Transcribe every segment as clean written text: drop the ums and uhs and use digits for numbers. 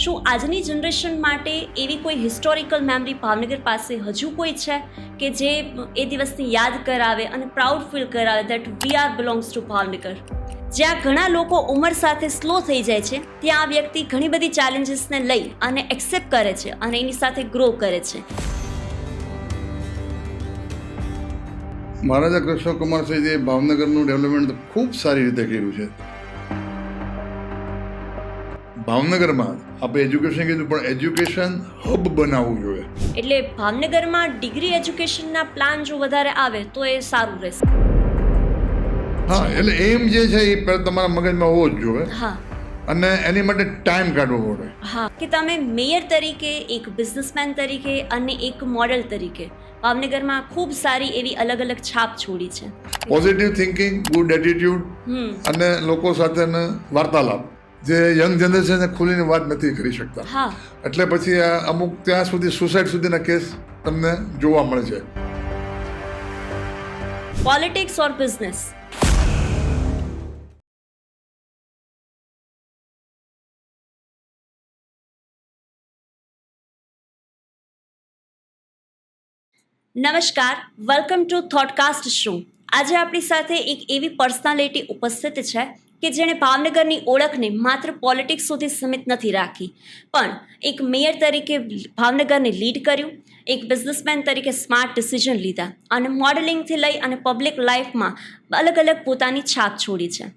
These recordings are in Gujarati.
શું આજની જનરેશન માટે એવી કોઈ હિસ્ટોરિકલ મેમરી ભાવનગર પાસે હજુ કોઈ છે કે જે એ દિવસની યાદ કરાવે અને પ્રાઉડ ફીલ કરાવે that we are belongs to Bhavnagar? જ્યાં ઘણા લોકો ઉંમર સાથે સ્લો થઈ જાય છે, ત્યાં આ વ્યક્તિ ઘણી બધી ચેલેન્જીસને લઈ અને એક્સેપ્ટ કરે છે અને એની સાથે ગ્રો કરે છે. મહારાજા કૃષ્ણકુમાર સિંહજીએ ભાવનગરનું ડેવલપમેન્ટ ખૂબ સારી રીતે કર્યું છે. ભાવનગરમાં આપણે એજ્યુકેશન કીધું, પણ એજ્યુકેશન હબ બનાવવું જોઈએ. એટલે ભાવનગરમાં ડિગ્રી એજ્યુકેશનના પ્લાન જો વધારે આવે તો એ સારું રહેશે. હા, એટલે એમ જે છે એ પહેલાં તમારા મગજમાં હોવો જ જોઈએ. હા, અને એની માટે ટાઈમ કાઢવો પડે. હા, કે તમે મેયર તરીકે, એક બિઝનેસમેન તરીકે અને એક મોડેલ તરીકે ભાવનગરમાં ખૂબ સારી એવી અલગ અલગ છાપ છોડી છે. પોઝિટિવ થિંકિંગ, ગુડ એટીટ્યુડ અને લોકો સાથેનો વાર્તાલાપ, જે યંગ જનરેશન ખુલીને વાત નથી કરી શકતા. હા, એટલે પછી આ અમુક ત્યાં સુધી સુસાઇડ સુધીના કેસ તમને જોવા મળે છે. Politics or business? નમસ્કાર, વેલકમ ટુ થોટકાસ્ટ શો. આજે આપણી સાથે એક એવી પર્સનાલિટી ઉપસ્થિત છે કે જેણે ભાવનગરની ઓળખને માત્ર પોલિટિક્સ સુધી સીમિત નથી રાખી, પણ એક મેયર તરીકે ભાવનગરને લીડ કર્યું, એક બિઝનેસમેન તરીકે સ્માર્ટ ડિસિઝન લીધા અને મોડેલિંગથી લઈ અને પબ્લિક લાઈફમાં અલગ અલગ પોતાની છાપ છોડી છે.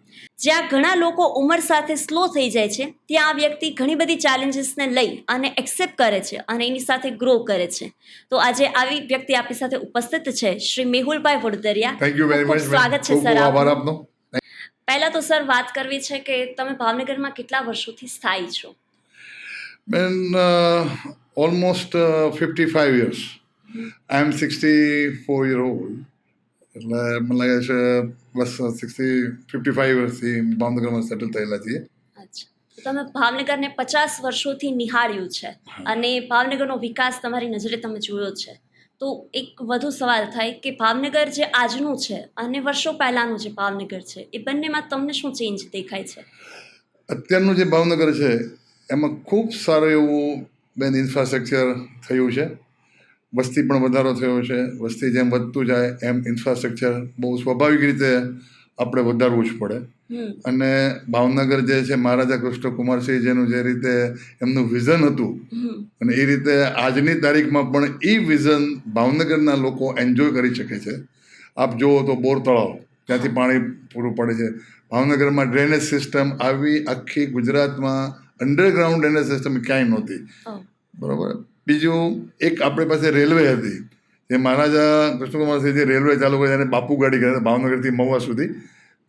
જ્યાં ઘણા લોકો ઉંમર સાથે સ્લો થઈ જાય છે, ત્યાં આ વ્યક્તિ ઘણી બધી ચેલેન્જીસને લઈ અને એક્સેપ્ટ કરે છે અને એની સાથે ગ્રો કરે છે. તો આજે આવી વ્યક્તિ આપણી સાથે ઉપસ્થિત છે, Shri Mehulbhai Vadodariya. Thank you very much. સ્વાગત છે સર આભાર આપનો. આપનો. પહેલા તો સર વાત કરવી છે કે તમે ભાવનગરમાં કેટલા વર્ષોથી સ્થાયી છો? બેન, ઓલમોસ્ટ 55 years. આઈ એમ 64 year old. એટલે મને લાગે છે બસ 55 વર્ષથી ભાવનગરમાં સેટલ થયેલા છીએ. અચ્છા, તમે ભાવનગરને 50 વર્ષોથી નિહાળ્યું છે અને ભાવનગરનો વિકાસ તમારી નજરે તમે જોયો છે. તો એક વધુ સવાલ થાય કે ભાવનગર જે આજનું છે અને વર્ષો પહેલાંનું જે ભાવનગર છે, એ બંનેમાં તમને શું ચેન્જ દેખાય છે? અત્યારનું જે ભાવનગર છે એમાં ખૂબ સારું એવું બેન ઇન્ફ્રાસ્ટ્રક્ચર થયું છે. વસ્તી પણ વધારો થયો છે. વસ્તી જેમ વધતું જાય એમ ઇન્ફ્રાસ્ટ્રક્ચર બહુ સ્વાભાવિક રીતે આપણે વધારવું જ પડે. અને ભાવનગર જે છે, મહારાજા કૃષ્ણકુમાર સિંહજીનું જે રીતે એમનું વિઝન હતું, અને એ રીતે આજની તારીખમાં પણ એ વિઝન ભાવનગરના લોકો એન્જોય કરી શકે છે. આપ જુઓ તો બોર તળાવ, ત્યાંથી પાણી પૂરું પડે છે. ભાવનગરમાં ડ્રેનેજ સિસ્ટમ આવી આખી ગુજરાતમાં અંડરગ્રાઉન્ડ ડ્રેનેજ સિસ્ટમ ક્યાંય નહોતી. બરાબર. બીજું, એક આપણી પાસે રેલવે હતી, જે મહારાજા કૃષ્ણકુમાર સિંહજી રેલવે ચાલુ કરી અને બાપુ ગાડી કરી ભાવનગરથી મહુવા સુધી.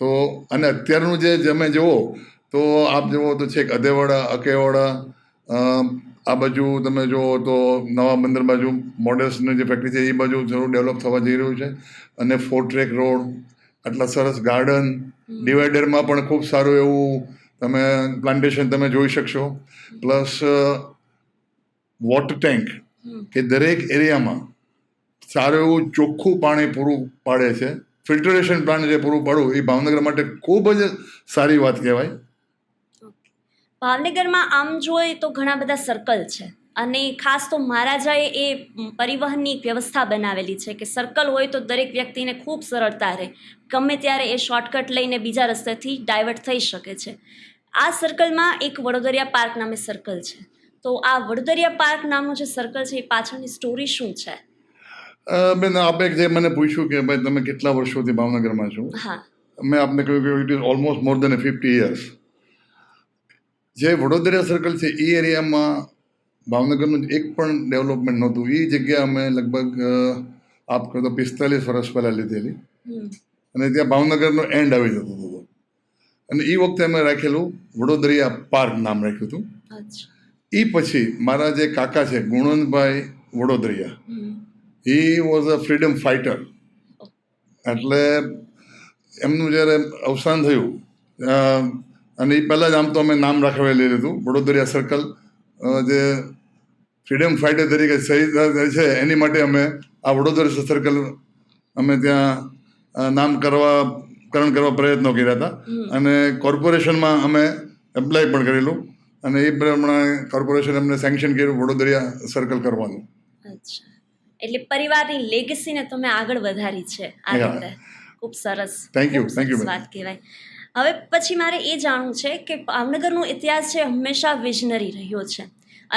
તો અને અત્યારનું જે તમે જુઓ તો આપ જુઓ તો છેક અધેવાડા, અકેવાડા, આ બાજુ તમે જુઓ તો નવા બંદર બાજુ મોડેલ્સની જે ફેક્ટરી છે એ બાજુ જરૂર ડેવલપ થવા જઈ રહ્યું છે. અને 4 ટ્રેક રોડ, આટલા સરસ ગાર્ડન, ડિવાઈડરમાં પણ ખૂબ સારું એવું તમે પ્લાન્ટેશન તમે જોઈ શકશો. પ્લસ વોટર ટેન્ક કે દરેક એરિયામાં સારું એવું ચોખ્ખું પાણી પૂરું પાડે છે. ફિલ્ટરેશન પ્લાન્ટ જે પૂરું પાડવું એ ભાવનગર માટે ખૂબ જ સારી વાત કહેવાય. ભાવનગરમાં આમ જોઈએ તો ઘણા બધા સર્કલ છે અને ખાસ તો મહારાજાએ એ પરિવહનની એક વ્યવસ્થા બનાવેલી છે કે સર્કલ હોય તો દરેક વ્યક્તિને ખૂબ સરળતા રહે, ગમે ત્યારે એ શોર્ટકટ લઈને બીજા રસ્તેથી ડાયવર્ટ થઈ શકે છે. આ સર્કલમાં એક વડોદરિયા પાર્ક નામે સર્કલ છે. તો આ વડોદરિયા પાર્ક નામનું જે સર્કલ છે એ પાછળની સ્ટોરી શું છે? બેન, આપણે જે મને પૂછ્યું કે ભાઈ તમે કેટલા વર્ષોથી ભાવનગરમાં છો, હા, મેં આપને કહ્યું કે it is almost more than 50 years. જે વડોદરિયા સર્કલ છે એ એરિયામાં ભાવનગરનું એક પણ ડેવલપમેન્ટ નહોતું. એ જગ્યા અમે લગભગ આપ કહો તો 45 વર્ષ પહેલાં લીધેલી. અને ત્યાં ભાવનગરનો એન્ડ આવી જતો હતો. અને એ વખતે અમે રાખેલું વડોદરિયા પાર્ક નામ રાખ્યું હતું. એ પછી મારા જે કાકા છે Gunvantbhai Vadodariya, he was a freedom fighter. એટલે એમનું જ્યારે અવસાન થયું અને એ પહેલાં જ આમ તો અમે નામ રાખાવેલી લીધું વડોદરિયા સર્કલ. જે ફ્રીડમ ફાઇટર તરીકે શહીદ છે એની માટે અમે આ વડોદરિયા સર્કલ અમે ત્યાં નામકરણ કરવા પ્રયત્નો કર્યા હતા. અને કોર્પોરેશનમાં અમે એપ્લાય પણ કરેલું અને એ પ્રમાણે કોર્પોરેશન એમને સેન્કશન કર્યું વડોદરા સર્કલ કરવાનું. અચ્છા, એટલે પરિવારની લેગસીને તમે આગળ વધારી છે આ Yeah. રીતે. ખૂબ સરસ. Thank you, ખૂબ thank you, સરસ ma'am. વાત કહેવાય. હવે પછી મારે એ જાણવું છે કે ભાવનગરનો ઇતિહાસ છે હંમેશા વિઝનરી રહ્યો છે,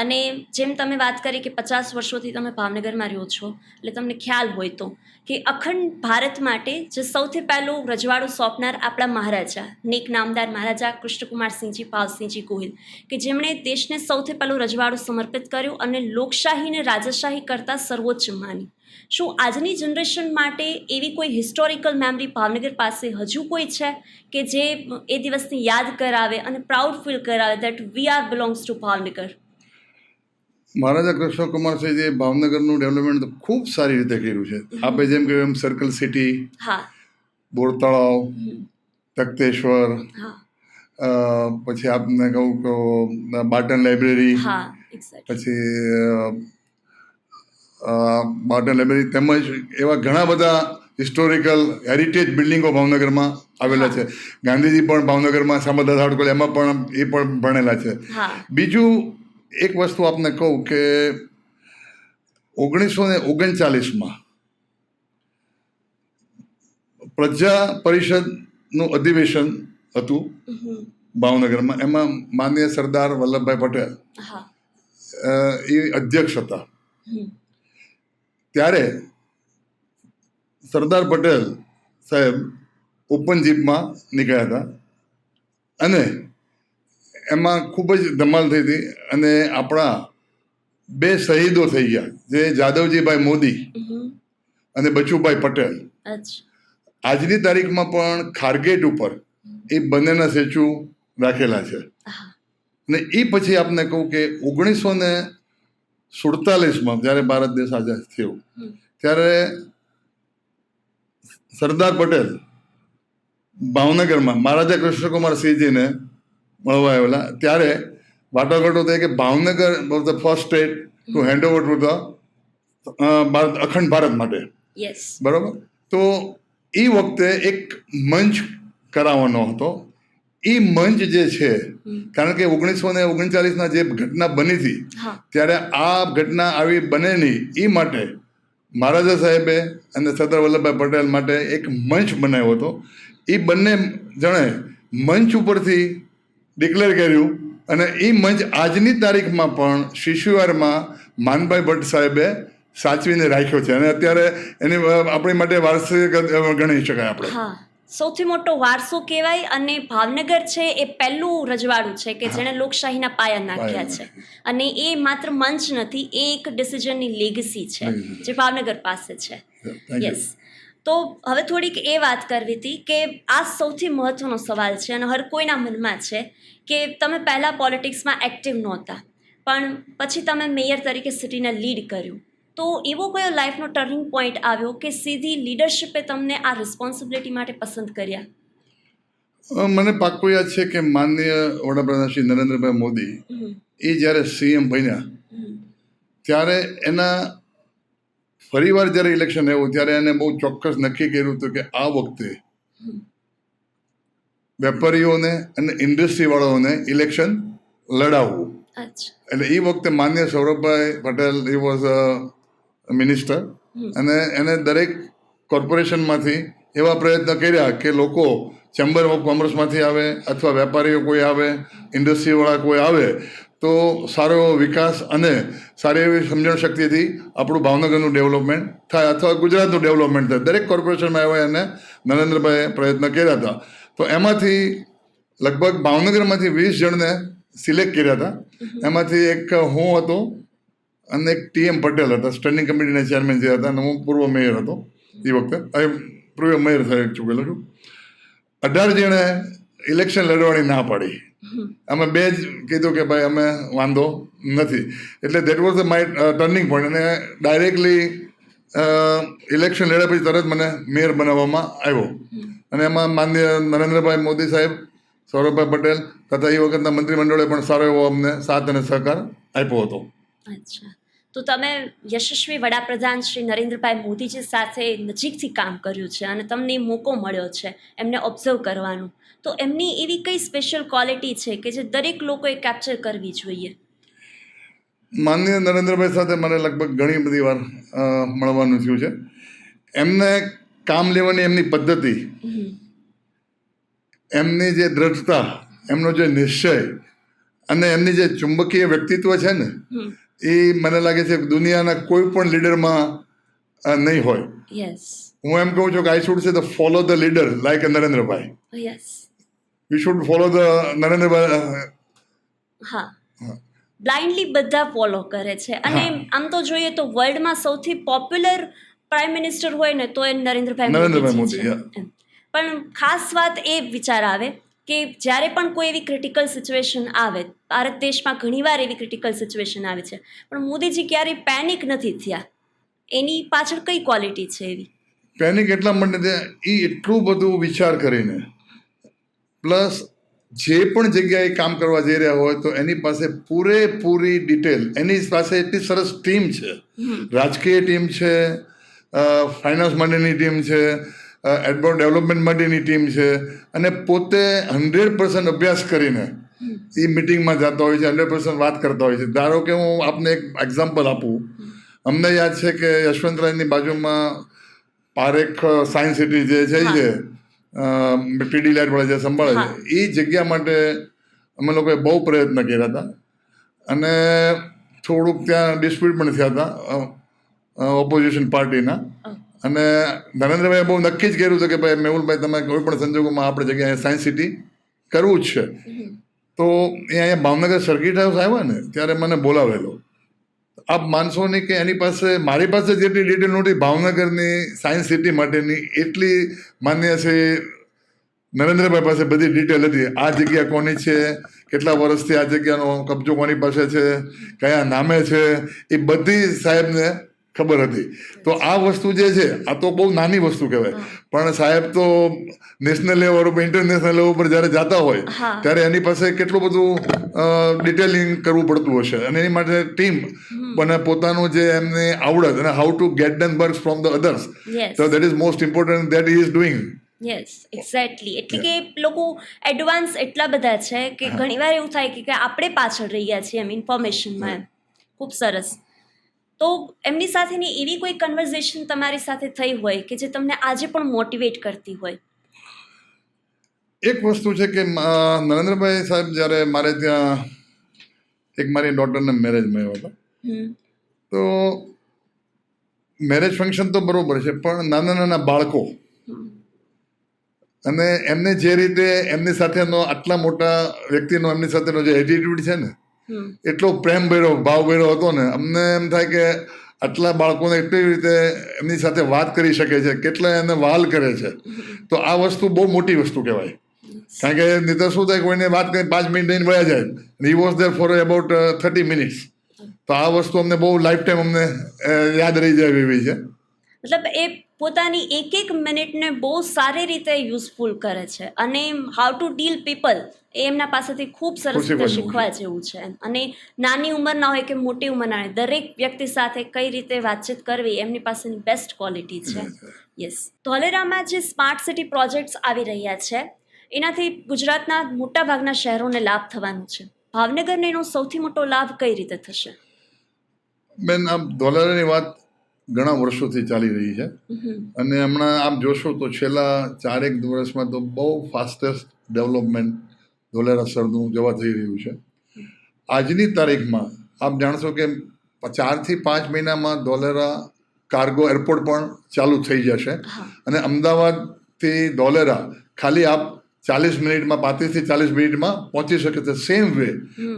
અને જેમ તમે વાત કરી કે 50 વર્ષોથી તમે ભાવનગરમાં રહ્યો છો, એટલે તમને ખ્યાલ હોય તો કે અખંડ ભારત માટે જે સૌથી પહેલું રજવાડું સોંપનાર આપણા મહારાજા, નેક નામદાર મહારાજા કૃષ્ણકુમારસિંહજી પાલસિંહજી ગોહિલ, કે જેમણે દેશને સૌથી પહેલું રજવાડું સમર્પિત કર્યું અને લોકશાહીને રાજાશાહી કરતાં સર્વોચ્ચ માની. શું આજની જનરેશન માટે એવી કોઈ હિસ્ટોરિકલ મેમરી ભાવનગર પાસે હજુ કોઈ છે કે જે એ દિવસને યાદ કરાવે અને પ્રાઉડ ફીલ કરાવે that we are belongs to Bhavnagar? Maharaja કૃષ્ણકુમારસિંહજીએ ભાવનગરનું ડેવલપમેન્ટ ખૂબ સારી રીતે કર્યું છે. આપણે જેમ કહ્યું એમ સર્કલ સિટી, હા. બોર તળાવ, હમ. તખતેશ્વર, હા. પછી આપને કહું તો બાટન લાઇબ્રેરી, હા, એક્ઝેક્ટ. પછી બાટન લાઇબ્રેરી, તેમજ એવા ઘણા બધા હિસ્ટોરિકલ હેરિટેજ બિલ્ડિંગો ભાવનગરમાં આવેલા છે. ગાંધીજી પણ ભાવનગરમાં સામરદાસ હાડકોલ એમાં પણ એ પણ ભણેલા છે. હા. બીજું એક વસ્તુ આપને કહું કે 1939માં પ્રજા પરિષદનું અધિવેશન હતું હમ. ભાવનગરમાં. એમાં માનનીય સરદાર વલ્લભભાઈ પટેલ હા. એ અધ્યક્ષ હતા. હમ. ત્યારે સરદાર પટેલ સાહેબ ઓપન જીપમાં નીકળ્યા હતા અને એમાં ખૂબ જ ધમાલ થઈ હતી અને આપણા 2 શહીદો થઈ ગયા, જે જાદવજીભાઈ મોદી હમ. અને બચુભાઈ પટેલ. અચ્છા. આજની તારીખમાં પણ ખારગેટ ઉપર એ બંનેના સ્ટેચ્યુ રાખેલા છે. હા. અને એ પછી આપને કહું કે 1947માં જ્યારે ભારત દેશ આઝાદ થયો હમ. ત્યારે સરદાર પટેલ ભાવનગરમાં મહારાજા કૃષ્ણકુમારસિંહજીને મળવા આવેલા. ત્યારે વાટાઘાટો થઈ કે Bhavnagar was the first state to hand over to the Bharat, અખંડ ભારત માટે. યસ. બરાબર. તો એ વખતે એક મંચ કરાવવાનો હતો. એ મંચ જે છે, કારણ કે 1939ના જે ઘટના બની હતી હા. ત્યારે આ ઘટના આવી બને નહીં એ માટે મહારાજા સાહેબે અને સરદાર વલ્લભભાઈ પટેલ માટે એક મંચ બનાવ્યો હતો. એ બંને જણે મંચ ઉપરથી ડિક્લેર કર્યું અને એ મંચ આજની તારીખમાં પણ શિશુવારમાં માનભાઈ ભટ્ટ સાહેબે સાચવીને રાખ્યો છે અને અત્યારે એની આપણી માટે વાર્ષિક ગણી શકાય આપણે. હા, સૌથી મોટો વારસો કહેવાય. અને ભાવનગર છે એ પહેલું રજવાડું છે કે જેણે લોકશાહીના પાયા નાખ્યા છે, અને એ માત્ર મંચ નથી, એ એક ડિસિઝનની લેગસી છે જે ભાવનગર પાસે છે. યસ. તો હવે થોડીક એ વાત કરવી હતી કે આ સૌથી મહત્વનો સવાલ છે અને હર કોઈના મનમાં છે કે તમે પહેલાં પોલિટિક્સમાં એક્ટિવ નહોતા, પણ પછી તમે મેયર તરીકે સિટીને લીડ કર્યું. તો એવો કયો લાઈફનો ટર્નિંગ પોઈન્ટ આવ્યો કે સીધી લીડરશિપે તમને આ રિસ્પોન્સિબિલિટી માટે પસંદ કર્યા? મને પાક્કું યાદ છે કે માનનીય વડાપ્રધાન શ્રી નરેન્દ્રભાઈ મોદી એ જ્યારે સીએમ બન્યા ત્યારે એના ફરીવાર જ્યારે ઇલેક્શન આવ્યું ત્યારે એને બહુ ચોક્કસ નક્કી કર્યું હતું કે આ વખતે વેપારીઓને અને ઇન્ડસ્ટ્રીવાળાઓને ઇલેક્શન લડાવવું. એટલે એ વખતે માન્ય સૌરભભાઈ પટેલ એ વોઝ મિનિસ્ટર અને એને દરેક કોર્પોરેશનમાંથી એવા પ્રયત્ન કર્યા કે લોકો ચેમ્બર ઓફ કોમર્સમાંથી આવે અથવા વેપારીઓ કોઈ આવે, ઇન્ડસ્ટ્રીવાળા કોઈ આવે તો સારો એવો વિકાસ અને સારી એવી સમજણ શક્તિથી આપણું ભાવનગરનું ડેવલપમેન્ટ થાય અથવા ગુજરાતનું ડેવલપમેન્ટ થાય. દરેક કોર્પોરેશનમાં એવા એને નરેન્દ્રભાઈએ પ્રયત્ન કર્યા હતા. તો એમાંથી લગભગ ભાવનગરમાંથી 20 જણને સિલેક્ટ કર્યા હતા. એમાંથી એક હું હતો અને એક ટીએમ પટેલ હતા, સ્ટેન્ડિંગ કમિટીના ચેરમેન જે હતા, અને હું પૂર્વ મેયર હતો એ વખતે. પૂર્વ મેયર થઈ ચૂકેલો છું. 18 જણે ઇલેક્શન લડવાની ના પાડી. અમે 2 જ કીધું કે ભાઈ અમે વાંધો નથી. એટલે that was my turning point. અને ડાયરેક્ટલી ઇલેક્શન લડ્યા પછી તરત મને મેયર બનાવવામાં આવ્યો. અને એમાં માનનીય નરેન્દ્રભાઈ મોદી સાહેબ, સૌરભભાઈ પટેલ તથા એ વખતના મંત્રીમંડળે પણ સારો એવો અમને સાથ અને સહકાર આપ્યો હતો. અચ્છા. તો તમે યશસ્વી વડાપ્રધાન શ્રી નરેન્દ્રભાઈ મોદીજી સાથે નજીકથી કામ કર્યું છે અને તમને એ મોકો મળ્યો છે એમને ઓબ્ઝર્વ કરવાનું, તો એમની એવી કઈ સ્પેશિયલ ક્વોલિટી છે કે જે દરેક લોકોએ કેપ્ચર કરવી જોઈએ? માનનીય નરેન્દ્રભાઈ સાથે મને લગભગ ઘણી બધી વાર મળવાનું થયું છે. એમને કામ લેવાની એમની પદ્ધતિ, એમની જે દ્રઢતા, એમનો જે નિશ્ચય અને એમની જે ચુંબકીય વ્યક્તિત્વ છે ને, એ મને લાગે છે દુનિયાના કોઈ પણ લીડરમાં નહીં હોય. યસ, હું એમ કહું છું કે આઈ શુડ સે the follow the leader like Narendrabhai. Yes, we should follow the Narendrabhai. હા, બ્લાઇન્ડલી બધા ફોલો કરે છે. અને આમ તો જોઈએ તો વર્લ્ડમાં સૌથી પોપ્યુલર પ્રાઇમ મિનિસ્ટર હોય ને તો એ નરેન્દ્રભાઈ મોદી છે. પણ ખાસ વાત એ વિચાર આવે કે જ્યારે પણ કોઈ એવી ક્રિટિકલ સિચ્યુએશન આવે, ભારત દેશમાં ઘણીવાર એવી ક્રિટિકલ સિચ્યુએશન આવે છે, પણ મોદીજી ક્યારેય પેનિક નથી થયા. એની પાછળ કઈ ક્વોલિટી છે એવી? પેનિક એટલા માટે એ એટલું બધું વિચાર કરીને, પ્લસ જે પણ જગ્યાએ કામ કરવા જઈ રહ્યા હોય તો એની પાસે પૂરેપૂરી ડિટેલ, એની પાસે એટલી સરસ ટીમ છે, રાજકીય ટીમ છે, ફાઇનાન્સ માટેની ટીમ છે, ડેવલપમેન્ટ માટેની ટીમ છે, અને પોતે 100% અભ્યાસ કરીને એ મિટિંગમાં જતા હોય છે, 100% વાત કરતા હોય છે. ધારો કે હું આપને એક એક્ઝામ્પલ આપું. અમને યાદ છે કે યશવંતરાયની બાજુમાં પારેખ સાયન્સ સિટી જે છે પીડી લાઇટ વાળા જે સંભાળે છે, એ જગ્યા માટે અમે લોકોએ બહુ પ્રયત્ન કર્યા હતા અને થોડુંક ત્યાં ડિસ્પ્યુટ પણ થયા હતા ઓપોઝિશન પાર્ટીના. અને નરેન્દ્રભાઈએ બહુ નક્કી જ કર્યું હતું કે ભાઈ મેહુલભાઈ, તમે કોઈ પણ સંજોગોમાં આપણે જગ્યાએ સાયન્સ સિટી કરવું જ છે. તો એ અહીંયા ભાવનગર સર્કિટ હાઉસ આવ્યા ને ત્યારે મને બોલાવેલો. આપ માનશો નહીં કે એની પાસે, મારી પાસે જેટલી ડિટેલ નહોતી ભાવનગરની સાયન્સ સિટી માટેની, એટલી માન્ય છે નરેન્દ્રભાઈ પાસે બધી ડિટેલ હતી. આ જગ્યા કોની છે, કેટલા વર્ષથી આ જગ્યાનો કબજો કોની પાસે છે, કયા નામે છે, એ બધી સાહેબને ખબર હતી. તો આ વસ્તુ જે છે આ તો બહુ નાની વસ્તુ કહેવાય, પણ સાહેબ તો નેશનલ લેવલ ઉપર, ઇન્ટરનેશનલ લેવલ ઉપર જ્યારે જતા હોય ત્યારે એની પાસે કેટલું બધું ડિટેલિંગ કરવું પડતું હશે. અને એની માટે ટીમ અને પોતાનું જે એમને આવડત અને how to get them work from the others, તો that is most important that he is doing. Yes, exactly. એટલે કે લોકો એડવાન્સ એટલા બધા છે કે ઘણીવાર એવું થાય કે આપણે પાછળ રહી ગયા છીએ એમ ઇન્ફોર્મેશનમાં. એમ ખૂબ સરસ. તો એમની સાથેની એવી કોઈ કન્વર્ઝેશન તમારી સાથે થઈ હોય કે જે તમને આજે પણ મોટિવેટ કરતી હોય? એક વસ્તુ છે કે નરેન્દ્રભાઈ સાહેબ જ્યારે મારે ત્યાં એક મારી ડોટરના મેરેજમાં આવ્યા હતા, તો મેરેજ ફંક્શન તો બરોબર છે, પણ નાના નાના બાળકો અને એમને જે રીતે એમની સાથેનો આટલા મોટા વ્યક્તિનો એમની સાથેનો જે એટીટ્યુડ છે ને, એટલો પ્રેમ ભર્યો, ભાવ ભર્યો હતો ને, અમને એમ થાય કે આટલા બાળકોને એટલી રીતે એમની સાથે વાત કરી શકે છે, કેટલા એને વહાલ કરે છે. તો આ વસ્તુ બહુ મોટી વસ્તુ કહેવાય. કારણ કે નહીં તો શું થાય, કોઈને વાત કરી 5 મિનિટ લઈને વયા જાય, he was there for about 30 minutes. તો આ વસ્તુ અમને બહુ લાઈફ ટાઈમ અમને યાદ રહી જાય એવી છે. મતલબ એ પોતાની એક એક મિનિટને બહુ સારી રીતે યુઝફુલ કરે છે અને હાઉ ટુ ડીલ પીપલ એ એમના પાસેથી ખૂબ સરસ રીતે શીખવા જેવું છે. અને નાની ઉંમરના હોય કે મોટી ઉંમરના હોય, દરેક વ્યક્તિ સાથે કઈ રીતે વાતચીત કરવી એમની પાસેની બેસ્ટ ક્વોલિટી છે. યસ. ધોલેરામાં જે સ્માર્ટ સિટી પ્રોજેક્ટ્સ આવી રહ્યા છે એનાથી ગુજરાતના મોટાભાગના શહેરોને લાભ થવાનો છે. ભાવનગરને એનો સૌથી મોટો લાભ કઈ રીતે થશે? બેન, આ ધોલેરાની વાત ઘણા વર્ષોથી ચાલી રહી છે અને હમણાં આપ જોશો તો છેલ્લા 4-1 વર્ષમાં તો બહુ ફાસ્ટેસ્ટ ડેવલપમેન્ટ ધોલેરા શહેરનું જવા થઈ રહ્યું છે. આજની તારીખમાં આપ જાણશો કે 4 થી 5 મહિનામાં ધોલેરા કાર્ગો એરપોર્ટ પણ ચાલુ થઈ જશે અને અમદાવાદથી ધોલેરા ખાલી આપ 40 મિનિટમાં, 35 થી 40 મિનિટમાં પહોંચી શકે છે. Same way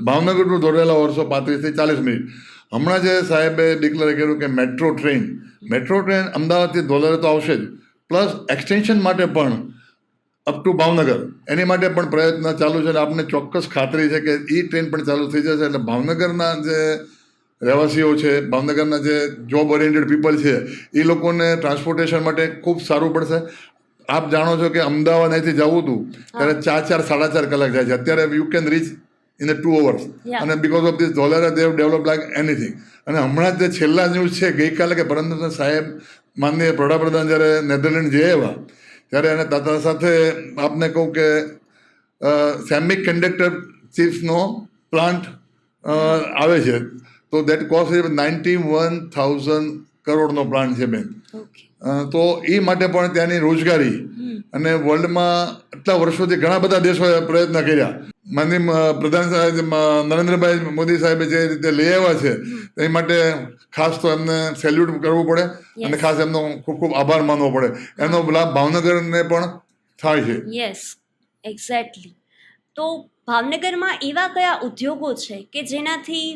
Bhavnagar to Dholera વર્ષો 35 થી 40 મિનિટ. હમણાં જે સાહેબે ડિક્લેર કર્યું કે મેટ્રો ટ્રેન અમદાવાદથી ધોલેરા તો આવશે જ, પ્લસ એક્સટેન્શન માટે પણ અપ ટુ ભાવનગર, એની માટે પણ પ્રયત્ન ચાલુ છે. અને આપને ચોક્કસ ખાતરી છે કે એ ટ્રેન પણ ચાલુ થઈ જશે. એટલે ભાવનગરના જે રહેવાસીઓ છે, ભાવનગરના જે જોબ ઓરિએન્ટેડ પીપલ છે, એ લોકોને ટ્રાન્સપોર્ટેશન માટે ખૂબ સારું પડશે. આપ જાણો છો કે અમદાવાદ અહીંથી જવું હતું ત્યારે 4-4, 4.5 કલાક જાય છે. અત્યારે you can rich in the 2 hours. Yeah. અને because of this Dholera they have develop like anything. અને હમણાં જે છેલ્લા ન્યૂઝ છે ગઈકાલે કે પરમદર્શન સાહેબ માનનીય વડાપ્રધાન જ્યારે નેધરલેન્ડ જઈ આવ્યા ત્યારે એને તાતા સાથે આપને કહું કે સેમિક કંડક્ટર ચિપ્સનો પ્લાન્ટ આવે છે, તો દેટ કોસ્ટ 91,000 કરોડનો પ્લાન્ટ છે બેન. ઓકે. તો એ માટે પણ ત્યાંની રોજગારી અને વર્લ્ડમાં આટલા વર્ષોથી ઘણા બધા દેશોએ પ્રયત્ન કર્યા. માનનીય પ્રધાન સાહેબ નરેન્દ્રભાઈ મોદી સાહેબે જે રીતે લઈ આવ્યા છે એ માટે ખાસ તો એમને સેલ્યુટ કરવું પડે અને ખાસ એમનો ખૂબ ખૂબ આભાર માનવો પડે. એનો લાભ ભાવનગરને પણ થાય છે. Yes, exactly. તો ભાવનગરમાં એવા કયા ઉદ્યોગો છે કે જેનાથી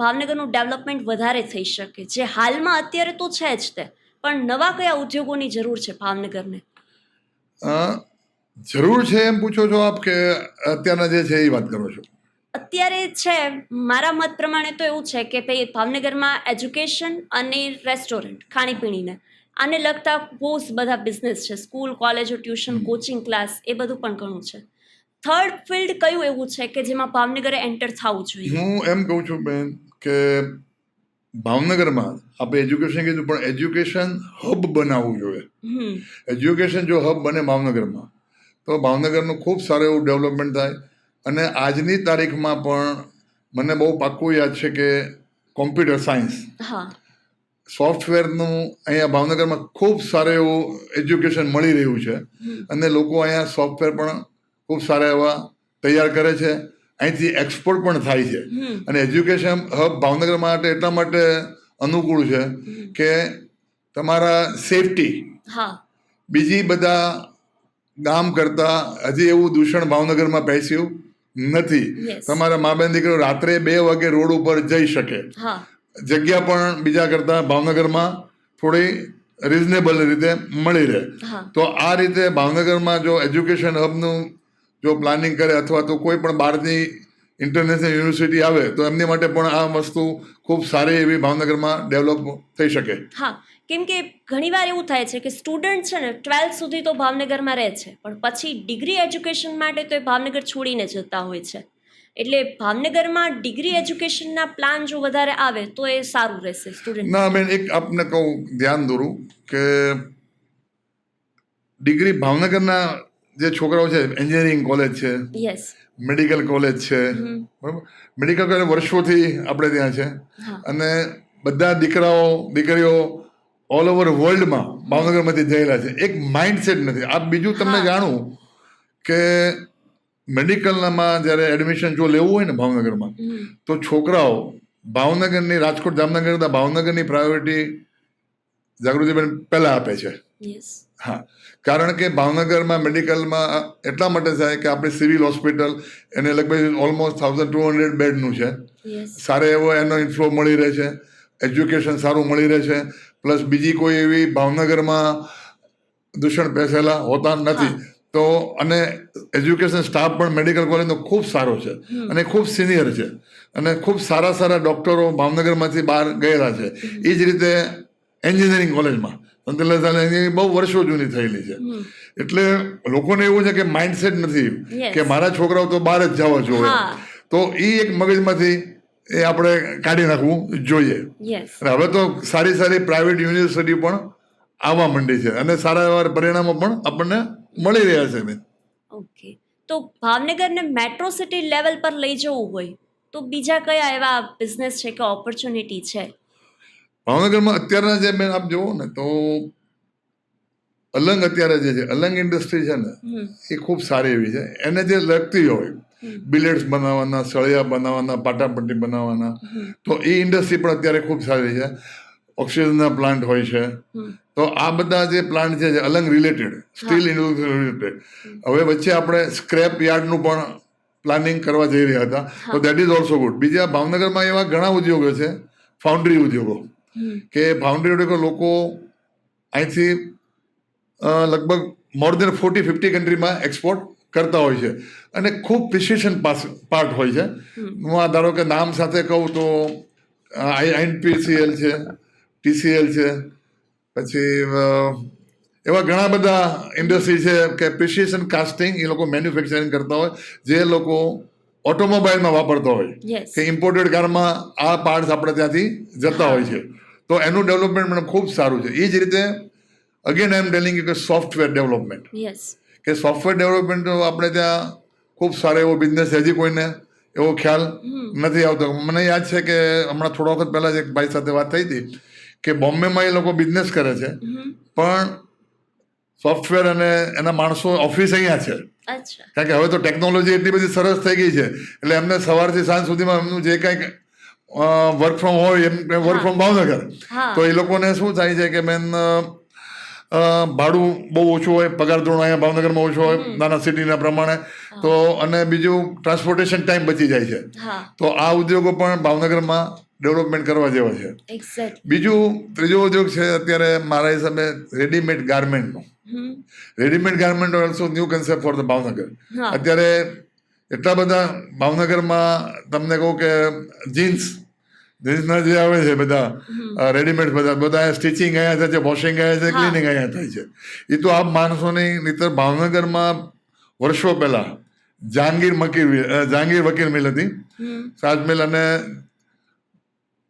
ભાવનગરનું ડેવલપમેન્ટ વધારે થઈ શકે, જે હાલમાં અત્યારે તો છે જ તે, પણ નવા કયા ઉદ્યોગોની જરૂર છે ભાવનગરને? જરૂર છે એમ પૂછો છો આપ કે અત્યારના જે છે એ વાત કરો છો? અત્યારે છે, મારા મત પ્રમાણે તો એવું છે કે ભાઈ ભાવનગરમાં એજ્યુકેશન અને રેસ્ટોરન્ટ, ખાણીપીણીને આને લગતા બહુ બધા બિઝનેસ છે, સ્કૂલ, કોલેજો, ટ્યુશન, કોચિંગ ક્લાસ, એ બધું પણ ઘણું છે. થર્ડ ફિલ્ડ કયું એવું છે કે જેમાં ભાવનગરે એન્ટર થવું જોઈએ? હું એમ કહું છું બેન કે ભાવનગરમાં આપણે એજ્યુકેશન કીધું, પણ એજ્યુકેશન હબ બનાવવું જોઈએ. એજ્યુકેશન જો હબ બને ભાવનગરમાં તો ભાવનગરનું ખૂબ સારું એવું ડેવલપમેન્ટ થાય. અને આજની તારીખમાં પણ મને બહુ પાક્કું યાદ છે કે કોમ્પ્યુટર સાયન્સ, સોફ્ટવેરનું અહીંયા ભાવનગરમાં ખૂબ સારું એવું એજ્યુકેશન મળી રહ્યું છે. અને લોકો અહીંયા સોફ્ટવેર પણ ખૂબ સારા એવા તૈયાર કરે છે, અહીંથી એક્સપોર્ટ પણ થાય છે. અને એજ્યુકેશન હબ ભાવનગર માટે એટલા માટે અનુકૂળ છે કે તમારા સેફટી બીજી બધા ગામ કરતાં હજી એવું દૂષણ ભાવનગરમાં પેસ્યું નથી. તમારા મા બેન દીકરો રાત્રે 2 વાગે રોડ ઉપર જઈ શકે. જગ્યા પણ બીજા કરતાં ભાવનગરમાં થોડી રિઝનેબલ રીતે મળી રહે. તો આ રીતે ભાવનગરમાં જો એજ્યુકેશન હબનું જો પ્લાનિંગ કરે અથવા તો કોઈ પણ બહારની ઇન્ટરનેશનલ યુનિવર્સિટી આવે તો એમની માટે પણ આ વસ્તુ ખૂબ સારી એવી ભાવનગરમાં ડેવલપ થઈ શકે. હા, કેમ કે ઘણીવાર એવું થાય છે કે સ્ટુડન્ટ છે ને 12th સુધી તો ભાવનગરમાં રહે છે, પણ પછી ડિગ્રી એજ્યુકેશન માટે તો એ ભાવનગર છોડીને જતા હોય છે. એટલે ભાવનગરમાં ડિગ્રી એજ્યુકેશનના પ્લાન જો વધારે આવે તો એ સારું રહેશે સ્ટુડન્ટ. ના બેન, એક આપને કહું ધ્યાન દોરું કે ડિગ્રી ભાવનગરના જે છોકરાઓ છે, એન્જિનિયરિંગ કોલેજ છે, યસ, મેડિકલ કોલેજ છે, બરાબર. મેડિકલ કોલેજ વર્ષોથી આપણે ત્યાં છે અને બધા દીકરાઓ દીકરીઓ ઓલ ઓવર વર્લ્ડમાં ભાવનગરમાંથી જયેલા છે. એક માઇન્ડસેટ નથી. આ બીજું તમને જાણું કે મેડિકલમાં જ્યારે એડમિશન જો લેવું હોય ને ભાવનગરમાં તો છોકરાઓ ભાવનગરની, રાજકોટ, જામનગર કરતાં ભાવનગરની પ્રાયોરિટી જાગૃતિબેન પહેલાં આપે છે. હા, કારણ કે ભાવનગરમાં મેડિકલમાં એટલા માટે થાય કે આપણી સિવિલ હોસ્પિટલ એને લગભગ ઓલમોસ્ટ 1200 બેડનું છે. સારો એવો એનો ઇન્ફ્લો મળી રહે છે, એજ્યુકેશન સારું મળી રહે છે. પ્લસ બીજી કોઈ એવી ભાવનગરમાં દૂષણ પેસેલા હોતા નથી. તો અને એજ્યુકેશન સ્ટાફ પણ મેડિકલ કોલેજનો ખૂબ સારો છે અને ખૂબ સિનિયર છે અને ખૂબ સારા સારા ડૉક્ટરો ભાવનગરમાંથી બહાર ગયેલા છે. એ જ રીતે એન્જિનિયરિંગ કોલેજમાં એન્જિનિયરિંગ બહુ વર્ષો જૂની થયેલી છે. એટલે લોકોને એવું છે કે માઇન્ડસેટ નથી કે મારા છોકરાઓ તો બહાર જ જવા જોઈએ. તો એ એક મગજમાંથી એ આપણે કાઢી નાખવું જોઈએ. હવે તો સારી સારી પ્રાઇવેટ યુનિવર્સિટી પણ આવવા માંડી છે અને સારા એવા પરિણામો પણ આપણને મળી રહ્યા છે બેન. ઓકે, તો ભાવનગરને મેટ્રો સિટી લેવલ પર લઈ જવું હોય તો બીજા કયા એવા બિઝનેસ છે કે ઓપોર્ચ્યુનિટી છે ભાવનગરમાં? અત્યારના જે બેન આપ જુઓ ને તો અલંગ, અત્યારે જે છે અલંગ ઇન્ડસ્ટ્રી છે ને એ ખૂબ સારી એવી છે. એને જે લગતી હોય બિલેટ્સ બનાવવાના, સળિયા બનાવવાના, પાટાપટ્ટી બનાવવાના, તો એ ઇન્ડસ્ટ્રી પણ અત્યારે ખૂબ સારી છે. ઓક્સિજનના પ્લાન્ટ હોય છે. તો આ બધા જે પ્લાન્ટ છે Alang related, steel industry related. હવે વચ્ચે આપણે સ્ક્રેપ યાર્ડનું પણ પ્લાનિંગ કરવા જઈ રહ્યા હતા, તો દેટ ઇઝ ઓલ્સો ગુડ. બીજા ભાવનગરમાં એવા ઘણા ઉદ્યોગો છે, ફાઉન્ડ્રી ઉદ્યોગો, કે ફાઉન્ડ્રી ઉદ્યોગો લોકો અહીંથી લગભગ મોર દેન 40-50 કન્ટ્રીમાં એક્સપોર્ટ કરતા હોય છે અને ખૂબ પ્રિસિશન પાર્ટ હોય છે. હું આ ધારો કે નામ સાથે કહું તો INPCL છે, TCL છે, પછી એવા ઘણા બધા ઇન્ડસ્ટ્રી છે કે પ્રિસિશન કાસ્ટિંગ એ લોકો મેન્યુફેક્ચરિંગ કરતા હોય, જે લોકો ઓટોમોબાઈલમાં વાપરતો હોય યસ કે ઇમ્પોર્ટેડ કારમાં આ પાર્ટ્સ આપણે ત્યાંથી જતા હોય છે, તો એનું ડેવલપમેન્ટ મને ખૂબ સારું છે. એ જ રીતે અગેન આઈ એમ ટેલિંગ કે સોફ્ટવેર ડેવલપમેન્ટ, યસ કે સોફ્ટવેર ડેવલપમેન્ટ આપણે ત્યાં ખૂબ સારો એવો બિઝનેસ છે. હજી કોઈને એવો ખ્યાલ નથી આવતો. મને યાદ છે કે હમણાં થોડા વખત પહેલાં જ એક ભાઈ સાથે વાત થઈ હતી કે બોમ્બેમાં એ લોકો બિઝનેસ કરે છે, પણ સોફ્ટવેર અને એના માણસો ઓફિસ અહીંયા છે. અચ્છા કારણ કે હવે તો ટેકનોલોજી એટલી બધી સરસ થઈ ગઈ છે, એટલે એમને સવારથી સાંજ સુધીમાં એમનું જે કંઈક વર્ક ફ્રોમ હોય એમ વર્ક ફ્રોમ ભાવનગર, હા તો એ લોકોને શું થાય છે કે મેન ભાડું બહુ ઓછું હોય, પગાર ધોરણ અહીંયા ભાવનગરમાં ઓછો હોય નાના સિટીના પ્રમાણે, તો અને બીજું ટ્રાન્સપોર્ટેશન ટાઈમ બચી જાય છે. હા તો આ ઉદ્યોગો પણ ભાવનગરમાં ડેવલપમેન્ટ કરવા જેવા છે. એક્ઝેક્ટ બીજું ત્રીજો ઉદ્યોગ છે અત્યારે મારા હિસાબે રેડીમેડ ગાર્મેન્ટનો. Readymade garment also new concept for the Bhavnagar. હા અત્યારે એટલા બધા ભાવનગરમાં તમને કહું કે જીન્સના જે આવે છે બધા રેડીમેડ બધા સ્ટિચિંગ અહીંયા થાય છે, વોશિંગ અહીંયા છે, ક્લિનિંગ અહીંયા થાય છે. એ તો આ માણસોની નહીંતર ભાવનગરમાં વર્ષો પહેલાં જહાંગીર વકીલ મિલ હતી, સાજ મિલ, અને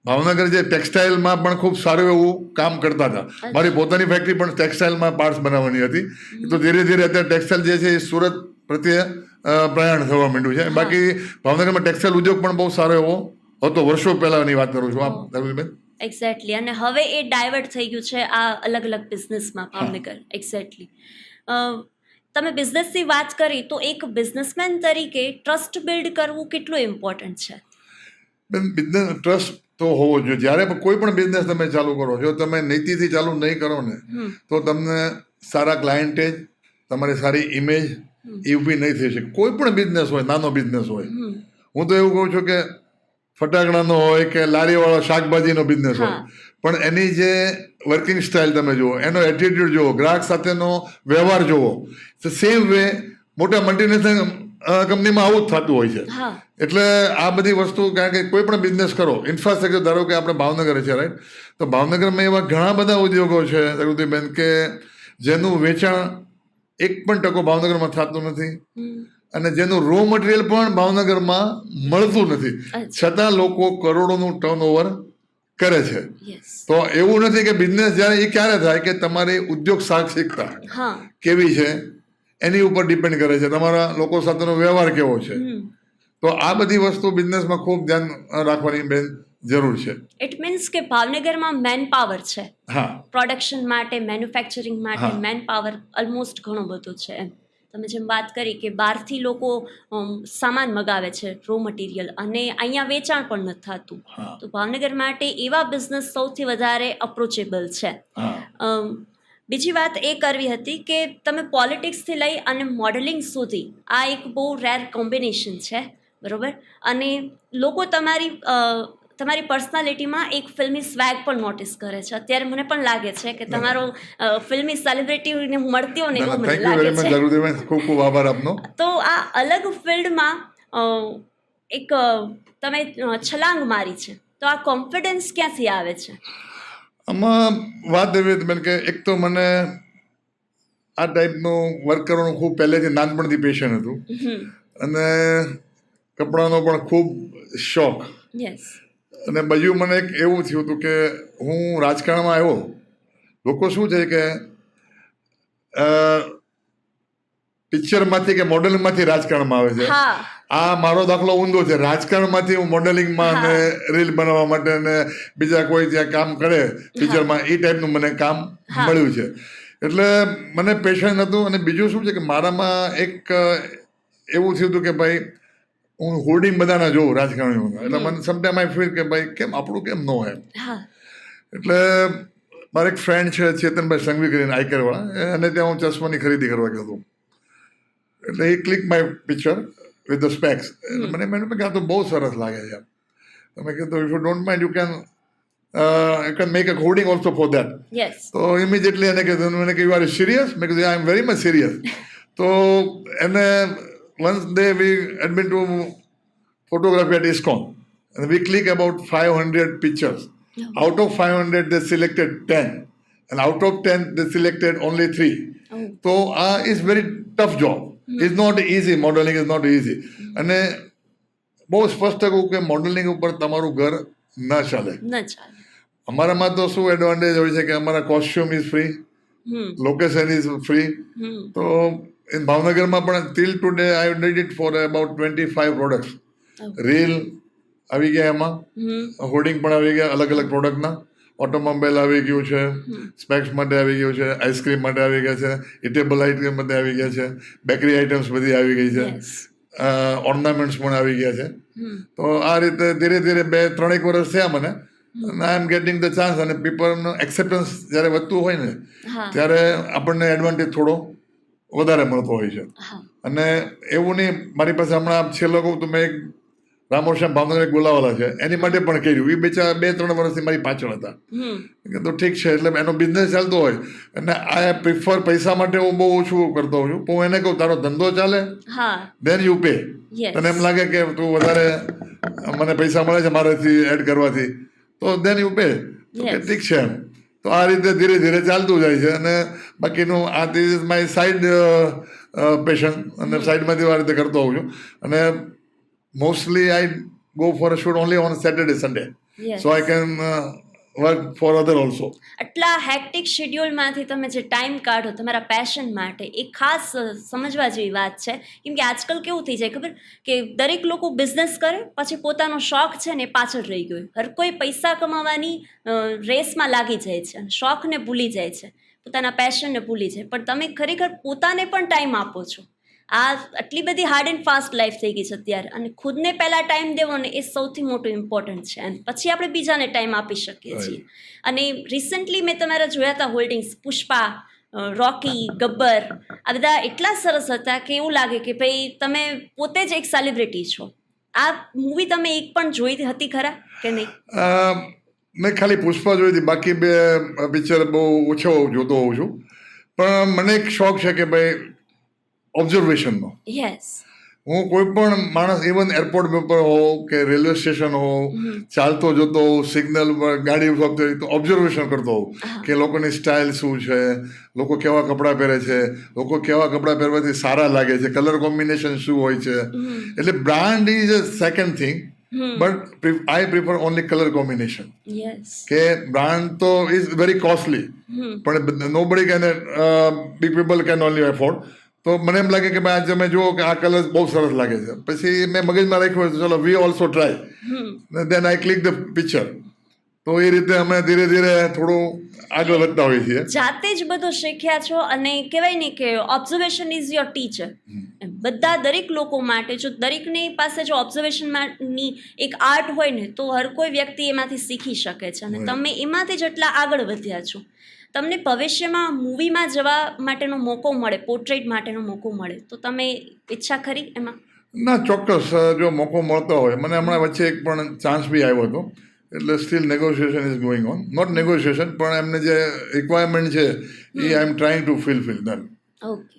ભાવનગર જે ટેક્સટાઇલમાં પણ ખૂબ સારું એવું કામ કરતા હતા. મારી પોતાની ફેક્ટરી પણ ટેક્સટાઇલમાં પાર્ટ્સ બનાવવાની હતી. તો ધીરે ધીરે અત્યારે ટેક્સટાઇલ જે છે એ સુરત પ્રત્યે પ્રયાણ થવા માંડ્યું છે. બાકી ભાવનગરમાં ટેક્સટાઇલ ઉદ્યોગ પણ બહુ સારો એવો હતો, વર્ષો પહેલાંની વાત કરું છું. આપ બેન એક્ઝેક્ટલી, અને હવે એ ડાયવર્ટ થઈ ગયું છે આ અલગ અલગ બિઝનેસમાં ભાવનગર. એક્ઝેક્ટલી. તમે બિઝનેસની વાત કરી તો એક બિઝનેસમેન તરીકે ટ્રસ્ટ બિલ્ડ કરવું કેટલું ઇમ્પોર્ટન્ટ છે? બેન, બિઝનેસ ટ્રસ્ટ તો હોવો જોઈએ. જ્યારે પણ કોઈ પણ બિઝનેસ તમે ચાલુ કરો, જો તમે નીતિથી ચાલુ નહીં કરો ને, તો તમને સારા ક્લાયન્ટેજ, તમારી સારી ઇમેજ એ ઊભી નહીં થઈ શકે. કોઈ પણ બિઝનેસ હોય, નાનો બિઝનેસ હોય, હું તો એવું કહું છું કે ફટાકડાનો હોય કે લારીવાળો શાકભાજીનો બિઝનેસ હોય, પણ એની જે વર્કિંગ સ્ટાઇલ તમે જુઓ, એનો એટીટ્યુડ જુઓ, ગ્રાહક સાથેનો વ્યવહાર જુઓ, તો સેમ વે મોટા મલ્ટીનેશનલ કંપનીમાં આવું જ થતું હોય છે. એટલે આ બધી વસ્તુ, કારણ કે કોઈ પણ બિઝનેસ કરો, ઇન્ફ્રાસ્ટ્રક્ચર ધારો કે આપણે ભાવનગર છે, રાઈટ, તો ભાવનગરમાં એવા ઘણા બધા ઉદ્યોગો છે બેન કે જેનું વેચાણ 1% ભાવનગરમાં થતું નથી, અને જેનું રો મટીરિયલ પણ ભાવનગરમાં મળતું નથી, છતાં લોકો કરોડોનું ટર્નઓવર કરે છે. તો એવું નથી કે બિઝનેસ જ્યારે એ ક્યારે થાય કે તમારી ઉદ્યોગ સાહસિકતા કેવી છે એની ઉપર ડિપેન્ડ કરે છે, તમારા લોકો સાથેનો વ્યવહાર કેવો છે. તો આ બધી વસ્તુ બિઝનેસમાં ખૂબ ધ્યાન રાખવાની બેન જરૂર છે. ઇટ મીન્સ કે ભાવનગરમાં મેન પાવર છે. હા, પ્રોડક્શન માટે, મેન્યુફેક્ચરિંગ માટે મેન પાવર ઓલમોસ્ટ ઘણો બધો છે. એમ તમે જેમ વાત કરી કે બહારથી લોકો સામાન મગાવે છે, રો મટીરિયલ, અને અહીંયા વેચાણ પણ નથી થતું. તો ભાવનગર માટે એવા બિઝનેસ સૌથી વધારે અપ્રોચેબલ છે. બીજી વાત એ કરવી હતી કે તમે પોલિટિક્સથી લઈ અને મોડેલિંગ સુધી આ એક બહુ રેર કોમ્બિનેશન છે, બરાબર? અને લોકો તમારી પર્સનાલિટીમાં એક ફિલ્મી સ્વેગ પણ નોટિસ કરે છે. અત્યારે મને પણ લાગે છે કે તમારો ફિલ્મી સેલિબ્રિટીને મળતી હોય ને એવું મને લાગે છે. ખૂબ ખૂબ આભાર આપનો. તો આ અલગ ફિલ્ડમાં એક તમે છલાંગ મારી છે, તો આ કોન્ફિડન્સ ક્યાંથી આવે છે? આમાં વાત એવી હતી બેન કે એક તો મને આ ટાઈપનું વર્ક કરવાનું ખૂબ પહેલેથી નાનપણથી પેશન હતું, અને કપડાનો પણ ખૂબ શોખ. અને બીજું મને એક એવું થયું હતું કે હું રાજકારણમાં આવ્યો, લોકો શું છે કે પિક્ચરમાંથી કે મોડેલિંગમાંથી રાજકારણમાં આવે છે. આ મારો દાખલો ઊંધો છે. રાજકારણમાંથી હું મોડેલિંગમાં અને રીલ બનાવવા માટે અને બીજા કોઈ ત્યાં કામ કરે પિક્ચરમાં, એ ટાઈપનું મને કામ મળ્યું છે. એટલે મને પેશન હતું. અને બીજું શું છે કે મારામાં એક એવું થયું હતું કે ભાઈ હું હોર્ડિંગ બધાના જોઉં રાજકારણીઓના, એટલે મને સમટાઈમ આઈ ફીલ કે ભાઈ કેમ આપણું કેમ ન હોય. એટલે મારા એક ફ્રેન્ડ છે ચેતનભાઈ સંઘવી કરીને આઈકરવાળા, અને ત્યાં હું ચશ્માની ખરીદી કરવા ગયો હતો. એટલે એ click my picture with the specs. મને કે આ તો બહુ સરસ લાગે છે. તમે કીધું if you don't mind you can make a hoarding also for that. તો ઇમિડિયેટલી એને કીધું, મને કે યુ આર સિરિયસ? મેં કીધું આઈ એમ વેરી મચ સિરિયસ. તો એને once day we admit to photography at ISKCON, and we click about 500 pictures. Out of 500 they selected 10, and out of 10 they selected only 3. So it's very tough job. It's not easy. Modeling is not easy. And બહુ સ્પષ્ટ કહું કે મોડલિંગ ઉપર તમારું ઘર ન ચાલે. ન ચાલે. અમારામાં તો શું એડવાન્ટેજ હોય છે કે અમારા costume is free, location is free. તો ભાવનગરમાં પણ till today I did it for about 25 products. Reel આવી ગયા, એમાં હોર્ડિંગ પણ આવી ગયા અલગ અલગ પ્રોડક્ટના. ઓટોમોબાઈલ આવી ગયું છે, સ્પેક્સ માટે આવી ગયું છે, આઈસ્ક્રીમ માટે આવી ગયા છે, ઇટેબલ આઈટમ માટે આવી ગયા છે, બેકરી આઇટમ્સ બધી આવી ગઈ છે, ઓર્નામેન્ટ્સ પણ આવી ગયા છે. તો આ રીતે ધીરે ધીરે 2-3 વર્ષ થયા મને, અને આઈ એમ ગેટિંગ ધ ચાન્સ. અને પીપલનું એક્સેપ્ટન્સ જ્યારે વધતું હોય ને ત્યારે આપણને એડવાન્ટેજ થોડો વધારે મળતો હોય છે. અને એવું નહીં, મારી પાસે હમણાં છેલ્લો કહું તો મેં એક રામોશ્યામ ભાવનગર બોલાવેલા છે, એની માટે પણ કર્યું. એ બેચા 2-3 વર્ષથી મારી પાછળ હતા. તો ઠીક છે, એટલે એનો બિઝનેસ ચાલતો હોય. અને આ પ્રિફર પૈસા માટે હું બહુ ઓછું કરતો હોઉં છું. હું એને કહું તારો ધંધો ચાલે, દેન યુ પે. તને એમ લાગે કે તું વધારે મને પૈસા મળે છે મારાથી એડ કરવાથી, તો દેન યુ પે. ઠીક છે એમ. તો આ રીતે ધીરે ધીરે ચાલતું જાય છે. અને બાકીનું આ this is my side passion, અને સાઈડમાંથી આ રીતે કરતો હોઉં છું. અને mostly I go for a shoot only on Saturday, Sunday. So I can work for other also. આટલા હેક્ટિક શેડ્યુલમાંથી તમે જે ટાઈમ કાઢો તમારા પેશન માટે, એ ખાસ સમજવા જેવી વાત છે. કેમ કે આજકાલ કેવું થઈ જાય ખબર, કે દરેક લોકો બિઝનેસ કરે પછી પોતાનો શોખ છે ને એ પાછળ રહી ગયો. હર કોઈ પૈસા કમાવાની રેસમાં લાગી જાય છે અને શોખને ભૂલી જાય છે, પોતાના પેશનને ભૂલી જાય. પણ તમે ખરેખર પોતાને પણ ટાઈમ આપો છો. આ આટલી બધી હાર્ડ એન્ડ ફાસ્ટ લાઈફ થઈ ગઈ છે અત્યારે, અને ખુદને પહેલાં ટાઈમ દેવો ને એ સૌથી મોટું ઇમ્પોર્ટન્ટ છે, અને પછી આપણે બીજાને ટાઈમ આપી શકીએ છીએ. અને રિસન્ટલી મેં તમારા જોયા હતા હોલ્ડિંગ્સ, પુષ્પા, રોકી, ગબ્બર, આ બધા એટલા સરસ હતા કે એવું લાગે કે ભાઈ તમે પોતે જ એક સેલિબ્રિટી છો. આ મૂવી તમે એક પણ જોઈ હતી ખરા કે નહીં? મેં ખાલી પુષ્પા જોઈ હતી, બાકી 2 પિક્ચર બહુ ઓછો જોતો હોઉં છું. પણ મને એક શોખ છે કે ભાઈ ઓબ્ઝર્વેશનનો. હું કોઈ પણ માણસ, ઇવન એરપોર્ટ પર હોઉં કે રેલવે સ્ટેશન હોઉં, ચાલતો જતો હોઉં, સિગ્નલ પર ગાડી ઉભી હોય તો ઓબ્ઝર્વેશન કરતો હોઉં કે લોકોની સ્ટાઇલ શું છે, લોકો કેવા કપડાં પહેરે છે, લોકો કેવા કપડાં પહેરવાથી સારા લાગે છે, કલર કોમ્બિનેશન શું હોય છે. એટલે brand is a second thing, but I prefer only colour combination. કે બ્રાન્ડ તો ઇઝ વેરી કોસ્ટલી, પણ નો બડી can, big people can only afford. તો મને એમ લાગે કે ભાઈ આજે તમે જુઓ કે આ કલર બહુ સરસ લાગે છે, પછી મેં મગજમાં રાખ્યું હોય ચલો we also try, then I click the picture. તો એ રીતે અમે ધીરે ધીરે થોડું આગળ વધતા હોઈએ છીએ. જાતે જ બધું શીખ્યા છો, અને કહેવાય ને કે ઓબ્ઝર્વેશન ઇઝ યોર ટીચર. બધા દરેક લોકો માટે, જો દરેકની પાસે જો ઓબ્ઝર્વેશનની એક આર્ટ હોય ને તો હર કોઈ વ્યક્તિ એમાંથી શીખી શકે છે. અને તમે એમાંથી જ એટલા આગળ વધ્યા છો. તમને ભવિષ્યમાં મૂવીમાં જવા માટેનો મોકો મળે, પોર્ટ્રેટ માટેનો મોકો મળે, તો તમે ઈચ્છા ખરી એમાં? ના, ચોક્કસ. જો મોકો મળતો હોય, મને હમણાં વચ્ચે એક પણ ચાન્સ બી આવ્યો હતો. એટલે still negotiation is going on, not negotiation, પણ એમને જે રિક્વાયરમેન્ટ છે એ આઈ એમ ટ્રાઇંગ ટુ ફિલફિલ દેમ.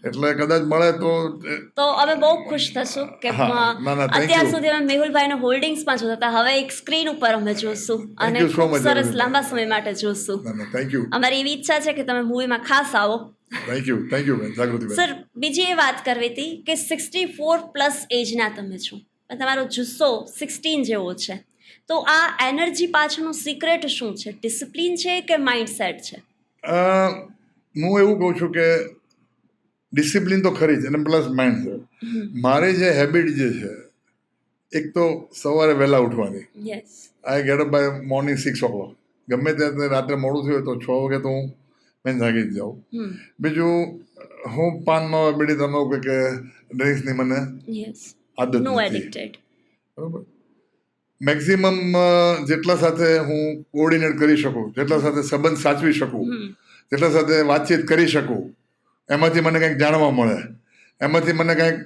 એટલે કદાચ મળે તો અમે બહુ ખુશ થશું કે અત્યાર સુધી અમે મેહુલભાઈના હોલ્ડિંગ્સમાં જોતા હતા, હવે એક સ્ક્રીન ઉપર અમે જોશું અને ખૂબ સરસ લાંબા સમય માટે જોશું. Thank you. અમારી એવી ઈચ્છા છે કે તમે મૂવીમાં ખાસ આવો. Thank you Jagruti. સર, બીજી એ વાત કરવી હતી કે 64+ એજના તમે છો, તમારો જુસ્સો 16 જેવો છે. તો આ એનર્જી પાછળનું સિક્રેટ શું છે? ડિસિપ્લિન છે કે માઇન્ડસેટ છે? હું એવું કહું છું કે ડિસિપ્લિન તો ખરી જ, અને પ્લસ માઇન્ડ છે. મારી જે હેબિટ જે છે, એક તો સવારે વહેલા ઉઠવાની. I get up by morning 6 o'clock. ગમે ત્યારે રાત્રે મોડું થયું તો 6 વાગે તો હું જાગી જ જાઉં. બીજું, હું પાનમાં બીડી તમે કે ડ્રિંક્સની મને આદત નથી. બરાબર. મેક્સિમમ જેટલા સાથે હું કોઓર્ડિનેટ કરી શકું, જેટલા સાથે સંબંધ સાચવી શકું, જેટલા સાથે વાતચીત કરી શકું, એમાંથી મને કંઈક જાણવા મળે, એમાંથી મને કંઈક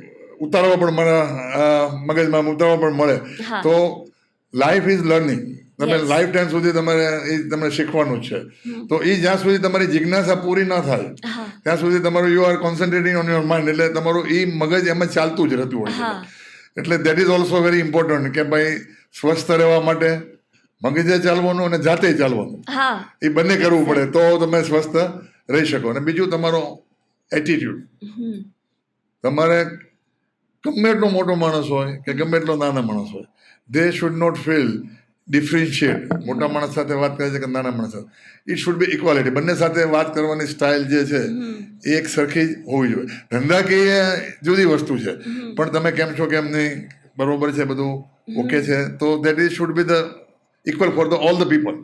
ઉતારવા પણ મળે, મગજમાં ઉતારવા પણ મળે. તો લાઈફ ઇઝ લર્નિંગ. તમે લાઈફ ટાઈમ સુધી તમારે એ તમને શીખવાનું જ છે. તો એ જ્યાં સુધી તમારી જિજ્ઞાસા પૂરી ન થાય ત્યાં સુધી તમારું you are concentrating on your mind. એટલે તમારું એ મગજ એમાં ચાલતું જ રહેતું હોય છે. એટલે that is also very important કે ભાઈ સ્વસ્થ રહેવા માટે મગજે ચાલવાનું અને જાતે ચાલવાનું, એ બંને કરવું પડે તો તમે સ્વસ્થ રહી શકો. અને બીજું તમારો એટીટ્યુડ. તમારે ગમે એટલો મોટો માણસ હોય કે ગમે એટલો નાના માણસ હોય, they should not feel differentiate. મોટા માણસ સાથે વાત કરે છે કે નાના માણસ સાથે, ઇટ શુડ બી ઇક્વાલિટી. બંને સાથે વાત કરવાની સ્ટાઇલ જે છે એ એક સરખી જ હોવી જોઈએ. ધંધાકીય જુદી વસ્તુ છે, પણ તમે કેમ છો કેમ નહીં, બરોબર છે, બધું ઓકે છે, તો that is should be the equal for the all the people.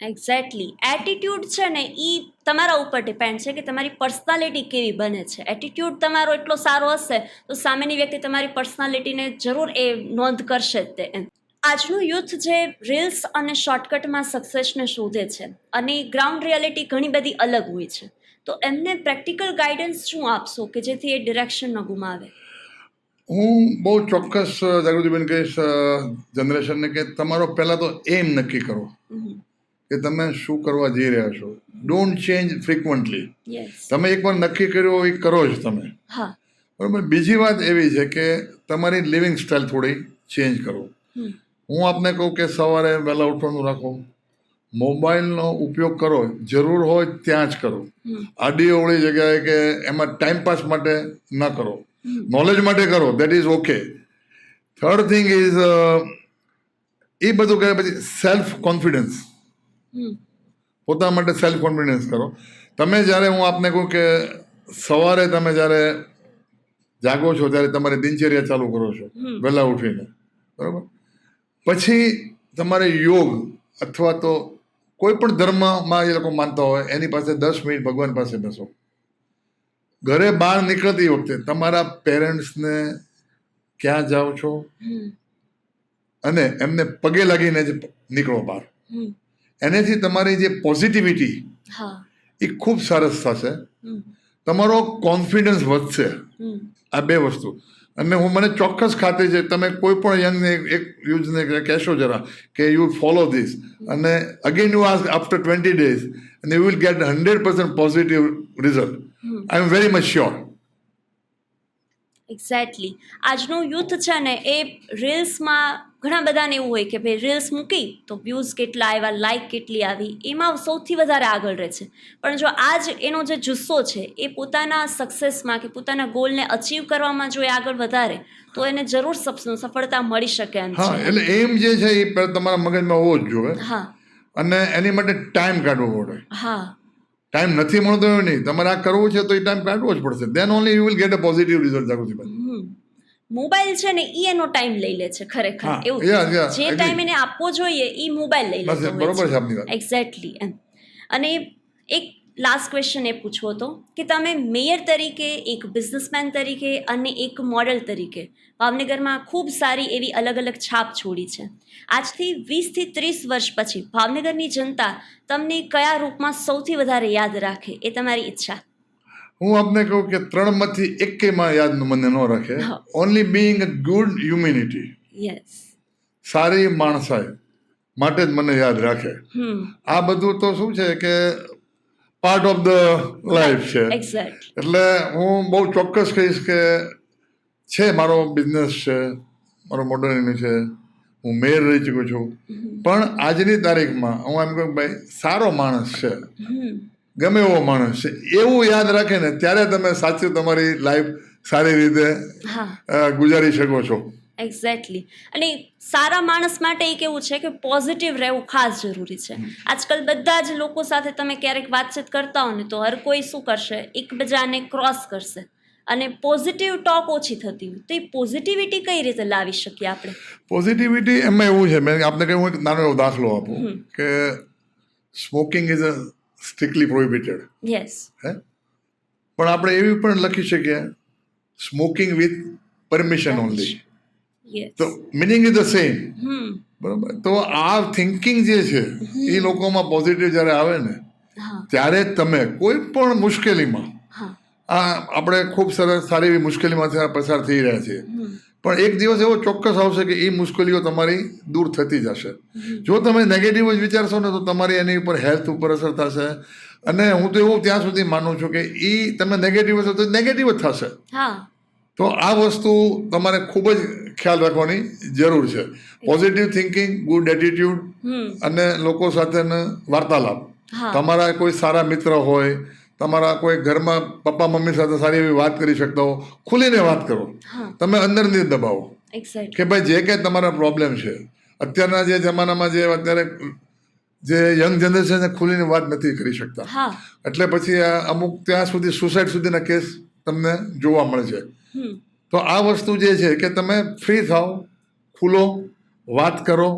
Exactly. Attitude છે ને એ તમારા ઉપર ડિપેન્ડ છે કે તમારી પર્સનાલિટી કેવી બને છે. એટીટ્યૂડ તમારો એટલો સારો હશે તો સામેની વ્યક્તિ તમારી પર્સનાલિટીને જરૂર એ નોંધ કરશે જ તે એમ. આજનું યુથ જે રીલ્સ અને શોર્ટકટમાં સક્સેસને શોધે છે અને ગ્રાઉન્ડ રિયાલિટી ઘણી બધી અલગ હોય છે, તો એમને પ્રેક્ટિકલ ગાઈડન્સ શું આપશો કે જેથી એ ડિરેક્શન ન ગુમાવે? હું બહુ ચોક્કસ જાગૃતિબેન કહીશ જનરેશનને કે તમારો પહેલાં તો એમ નક્કી કરો કે તમે શું કરવા જઈ રહ્યા છો. Don't change frequently. યસ. તમે એકવાર નક્કી કર્યો એ કરો જ તમે. હા. બરાબર. બીજી વાત એવી છે કે તમારી લિવિંગ સ્ટાઇલ થોડી ચેન્જ કરો. હું આપને કહું કે સવારે વહેલા ઉઠવાનું રાખો, મોબાઈલનો ઉપયોગ કરો જરૂર હોય ત્યાં જ કરો. આડી અવળી જગ્યાએ કે એમાં ટાઈમપાસ માટે ન કરો, નોલેજ માટે કરો, that is okay. Third thing is એ બધું કર્યા પછી સેલ્ફ કોન્ફિડન્સ, પોતાના માટે સેલ્ફ કોન્ફિડન્સ કરો. તમે જ્યારે, હું આપને કહું કે સવારે તમે જ્યારે જાગો છો ત્યારે તમારી દિનચર્યા ચાલુ કરો છો વહેલા ઉઠીને, બરાબર. પછી તમારે યોગ અથવા તો કોઈ પણ ધર્મમાં એ લોકો માનતા હોય એની પાસે 10 મિનિટ ભગવાન પાસે બેસો. ઘરે બહાર નીકળતી વખતે તમારા પેરેન્ટ્સને ક્યાં જાઓ છો અને એમને પગે લાગીને જ નીકળો બહાર. એનાથી તમારી જે પોઝિટિવિટી એ ખૂબ સરસ થશે, તમારો કોન્ફિડન્સ વધશે. આ બે વસ્તુ. અને હું મને ચોક્કસ ખાતરી છે, તમે કોઈ પણ યંગને એક યુઝને કહેશો જરા કે યુ ફોલો ધીસ, અને again you ask after 20 days and you will get 100% positive result. I am very much sure. Exactly. આજનું યુથ છે ને એ રીલ્સમાં ઘણા બધાને એવું હોય કે ભાઈ રીલ્સ મૂકી તો વ્યૂઝ કેટલા આવ્યા, લાઇક કેટલી આવી, એમાં સૌથી વધારે આગળ રહે છે. પણ જો આજ એનો જે જુસ્સો છે એ પોતાના સક્સેસમાં કે પોતાના ગોલને અચીવ કરવામાં જો એ આગળ વધારે તો એને જરૂર સફળતા મળી શકે એમ હા, છે. એટલે એમ જે છે એ તમારા મગજમાં હોવો જ જોઈએ. હા. અને એની માટે ટાઈમ કાઢવો પડે. હા. ટાઈમ નથી મળતો એવું નહીં, તમારે આ કરવું છે તો એ ટાઈમ કાઢવો જ પડશે. Then only you will get a positive result. Jagrutibhai, mobile છે ને એ એનો ટાઈમ લઈ લે છે ખરેખર. એવું જે ટાઈમ એને આપવો જોઈએ એ મોબાઈલ લઈ લે. બરોબર છે આપની વાત. એક્ઝેક્ટલી એમ. અને એક લાસ્ટ ક્વેશ્ચન એ પૂછવો હતો કે તમે મેયર તરીકે, એક બિઝનેસમેન તરીકે અને એક મોડેલ તરીકે ભાવનગરમાં ખૂબ સારી એવી અલગ અલગ છાપ છોડી છે. આજથી 20 થી 30 વર્ષ પછી ભાવનગરની જનતા તમને કયા રૂપમાં સૌથી વધારે યાદ રાખે એ તમારી ઈચ્છા? હું આપને કહું કે 3માંથી એકેયમાં યાદ મને ન રાખે. Only being a good humanity. Yes. સારી માણસાઈ માટે જ મને યાદ રાખે. આ બધું તો શું છે કે પાર્ટ ઓફ ધ લાઈફ છે. એટલે હું બહુ ચોક્કસ કહીશ કે છે, મારો બિઝનેસ છે, મારો મોડેલિંગ છે, હું મેયર રહી ચૂક્યો છું, પણ આજની તારીખમાં હું એમ કહું ભાઈ સારો માણસ છે, ગમે એવો માણસ છે, એવું યાદ રાખે ને ત્યારે તમે સાચું તમારી લાઈફ સારી રીતે ગુજારી શકો છો. એક્ઝેક્ટલી. અને સારા માણસ માટે એ કેવું છે કે પોઝિટિવ રહેવું ખાસ જરૂરી છે. આજકાલ બધા જ લોકો સાથે તમે ક્યારેક વાતચીત કરતા હો ને તો હર કોઈ શું કરશે, એકબીજાને ક્રોસ કરશે અને પોઝિટિવ ટોક ઓછી થતી હોય. તો એ પોઝિટિવિટી કઈ રીતે લાવી શકીએ આપણે? પોઝિટિવિટી એમાં એવું છે, મેં આપને કહ્યું એક નાનો એવો દાખલો આપું કે smoking is a strictly prohibited. Yes. પણ આપણે એવી પણ લખી શકીએ સ્મોકિંગ વિથ પરમિશન ઓનલી. તો મિનિંગ ઇઝ ધ સેમ. બરાબર. તો આ થિંકિંગ જે છે એ લોકોમાં પોઝિટિવ જ્યારે આવે ને ત્યારે તમે કોઈ પણ મુશ્કેલીમાં, આપણે ખૂબ સરસ સારી એવી મુશ્કેલીમાંથી પસાર થઈ રહ્યા છીએ, પણ એક દિવસ એવો ચોક્કસ આવશે કે એ મુશ્કેલીઓ તમારી દૂર થતી જશે. જો તમે નેગેટિવ જ વિચારશો ને તો તમારી એની ઉપર હેલ્થ ઉપર અસર થશે. અને હું તો એવું ત્યાં સુધી માનું છું કે એ તમે નેગેટિવ હશો તો નેગેટિવ જ થશે. તો આ વસ્તુ તમારે ખૂબ જ ખ્યાલ રાખવાની જરૂર છે. પોઝિટિવ થિંકિંગ, ગુડ એટીટ્યુડ અને લોકો સાથેનો વાર્તાલાપ. તમારા કોઈ સારા મિત્ર હોય, તમારા કોઈ ઘરમાં પપ્પા મમ્મી સાથે સારી એવી વાત કરી શકતા હો, ખુલીને વાત કરો. હા તમે અંદરથી દબાવો એક્ઝેક્ટ કે ભાઈ જે કંઈ તમારા પ્રોબ્લેમ છે. અત્યારના જે જમાનામાં જે અત્યારે જે યંગ જનરેશન છે ખુલીને વાત નથી કરી શકતા, હા એટલે પછી આ અમુક ત્યાં સુધી સુસાઇડ સુધીના કેસ તમને જોવા મળે છે. તો આ વસ્તુ જે છે કે તમે ફ્રી થાઓ, ખુલો, વાત કરો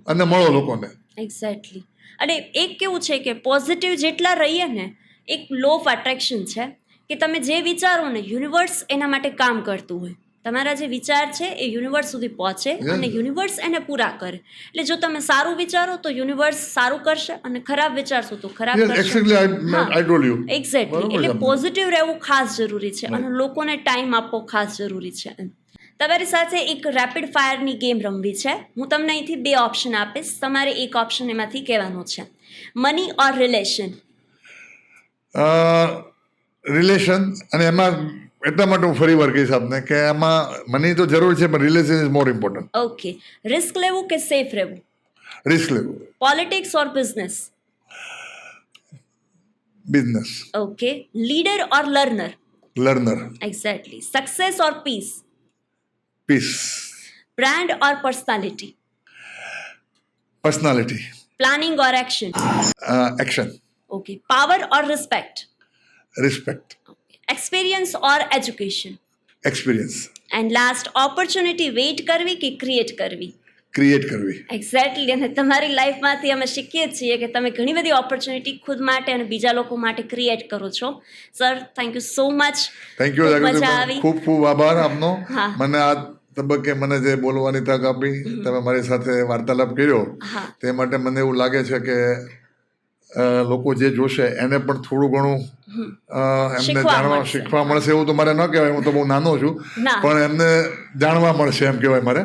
અને મળો લોકોને. એક્ઝેક્ટલી. અને એક કેવું છે કે પોઝિટિવ જેટલા રહીએ ને, એક લો ઓફ અટ્રેક્શન છે કે તમે જે વિચારો ને યુનિવર્સ એના માટે કામ કરતું હોય. તમારા જે વિચાર છે એ યુનિવર્સ સુધી પહોંચે અને યુનિવર્સ એને પૂરા કરે. એટલે જો તમે સારું વિચારો તો યુનિવર્સ સારું કરશે અને ખરાબ વિચારશો તો ખરાબ કરશે. Exactly I told you. Exactly. એટલે પોઝિટિવ રહેવું ખાસ જરૂરી છે અને લોકોને ટાઈમ આપવો ખાસ જરૂરી છે. તમારી સાથે એક રેપિડ ફાયરની ગેમ રમવી છે. હું તમને અહીંથી 2 ઓપ્શન આપીશ, તમારે એક ઓપ્શન એમાંથી કહેવાનો છે. મની ઓર રિલેશન. રિલેશન. અને એમાં એટલા માટે હું ફરી વાર કહીશ આપને કે એમાં મની તો જરૂર છે પણ relation is more important. Okay. Risk લેવું કે સેફ રહેવું? રિસ્ક લેવું. Politics or business? Business. Okay. Leader or learner? Learner. Exactly. Success or peace? Peace. Brand or personality? Personality. Planning or action? Action. Okay. Power or respect? Respect. Experience or education? Experience. And last, opportunity wait કરવી કે ક્રિએટ કરવી? ક્રિએટ કરવી. એક્ઝેક્ટલી. અને તમારી લાઈફમાંથી અમે શીખીએ છીએ કે તમે ઘણી બધી ઓપોર્ચ્યુનિટી ખુદ માટે અને બીજા લોકો માટે ક્રિએટ કરો છો. Sir, thank you so much. Thank you. મજા આવી. ખૂબ ખૂબ આભાર આપનો. હા. મને આ તબક્કે મને જે બોલવાની તક આપી, તમે મારી સાથે વાર્તાલાપ કર્યો, હા તે માટે મને એવું લાગે છે કે લોકો જે જોશે એને પણ થોડું ઘણું એમને શીખવા મળશે. એવું તો મારે ન કહેવાય, હું તો બહુ નાનો છું, ના. પણ એમને જાણવા મળશે એમ કહેવાય મારે.